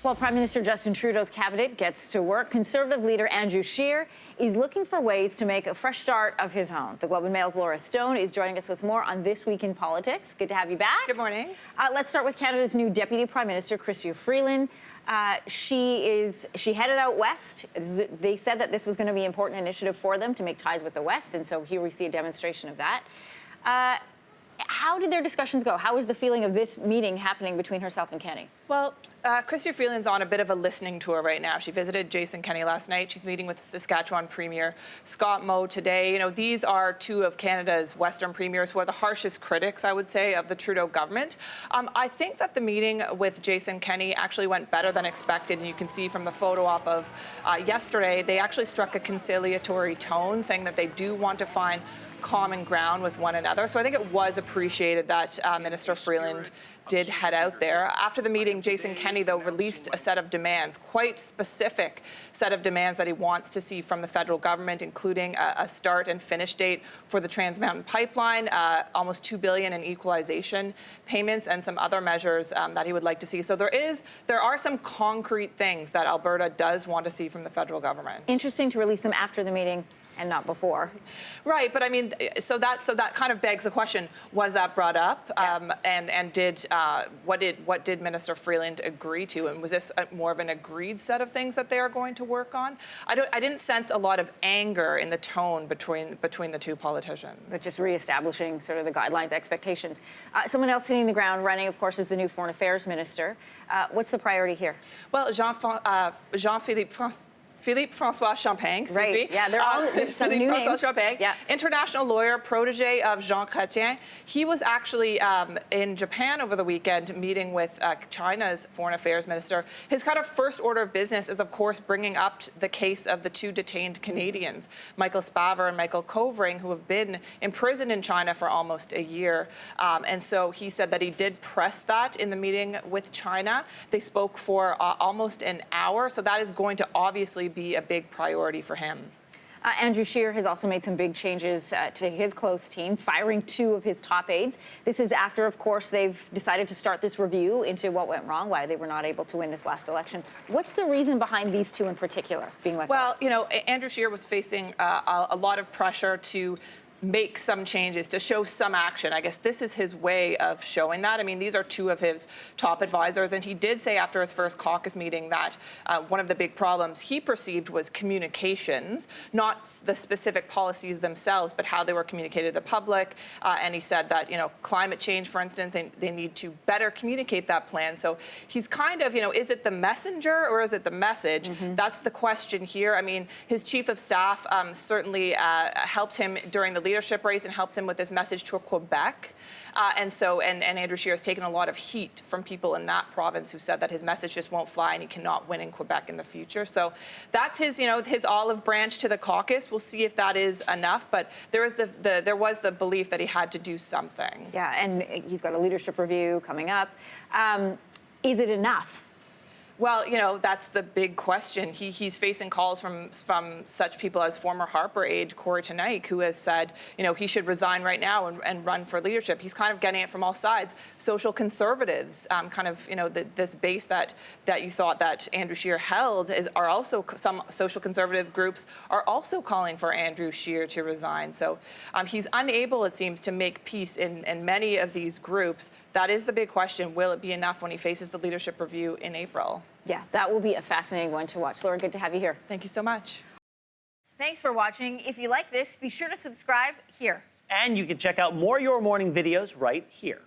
While Prime Minister Justin Trudeau's cabinet gets to work, Conservative leader Andrew Shearer is looking for ways to make a fresh start of his own. The Globe and Mail's Laura Stone is joining us with more on This Week in Politics. Good to have you back. Good morning. Let's start with Canada's new Deputy Prime Minister, Chrystia Freeland. She headed out west. They said that this was going to be an important initiative for them to make ties with the West, and so here we see a demonstration of that. How did their discussions go? How was the feeling of this meeting happening between herself and Kenney? Well, Chrystia Freeland's on a bit of a listening tour right now. She visited Jason Kenney last night. She's meeting with Saskatchewan Premier Scott Moe today. You know, these are two of Canada's Western premiers who are the harshest critics, I would say, of the Trudeau government. I think that the meeting with Jason Kenney actually went better than expected, and you can see from the photo op of yesterday, they actually struck a conciliatory tone, saying that they do want to find common ground with one another. So I think it was appreciated that Minister Freeland did head out there. After the meeting, Jason Kenney, though, released a set of demands, quite specific set of demands that he wants to see from the federal government, including a start and finish date for the Trans Mountain Pipeline, almost $2 billion in equalization payments, and some other measures that he would like to see. So there are some concrete things that Alberta does want to see from the federal government. Interesting to release them after the meeting and not before. Right, but I mean, so that kind of begs the question: was that brought up? Yeah. And what did Minister Freeland agree to? And was this more of an agreed set of things that they are going to work on? I didn't sense a lot of anger in the tone between the two politicians. But just reestablishing sort of the guidelines, expectations. Someone else hitting the ground running, of course, is the new Foreign Affairs Minister. What's the priority here? Well, Philippe Francois Champagne, excuse me. Right, yeah, they're all some new names. Champagne, yeah. International lawyer, protege of Jean Chrétien. He was actually in Japan over the weekend meeting with China's foreign affairs minister. His kind of first order of business is, of course, bringing up the case of the two detained Canadians, Michael Spavor and Michael Covering, who have been imprisoned in China for almost a year. And so he said that he did press that in the meeting with China. They spoke for almost an hour, so that is going to obviously be a big priority for him. Andrew Shearer has also made some big changes to his close team, firing two of his top aides. This is after, of course, they've decided to start this review into what went wrong, why they were not able to win this last election. What's the reason behind these two in particular being let go? Well, you know, Andrew Shearer was facing a lot of pressure to make some changes, to show some action. I guess this is his way of showing that. I mean, these are two of his top advisors, and he did say after his first caucus meeting that one of the big problems he perceived was communications, not the specific policies themselves, but how they were communicated to the public. And he said that, you know, climate change, for instance, they need to better communicate that plan. So he's kind of, you know, is it the messenger or is it the message? Mm-hmm. That's the question here. I mean, his chief of staff certainly helped him during the leadership race and helped him with his message to Quebec. And Andrew Shearer has taken a lot of heat from people in that province who said that his message just won't fly and he cannot win in Quebec in the future. So that's his, you know, his olive branch to the caucus. We'll see if that is enough, but there was the belief that he had to do something. Yeah, and he's got a leadership review coming up. Is it enough? Well, you know, that's the big question. He's facing calls from such people as former Harper aide Corey Tanaik, who has said, you know, he should resign right now and run for leadership. He's kind of getting it from all sides. Social conservatives, kind of, you know, this base that you thought that Andrew Shearer held are also, some social conservative groups are also calling for Andrew Shearer to resign. So he's unable, it seems, to make peace in many of these groups. That is the big question. Will it be enough when he faces the leadership review in April? Yeah, that will be a fascinating one to watch. Laura, good to have you here. Thank you so much. Thanks for watching. If you like this, be sure to subscribe here. And you can check out more Your Morning videos right here.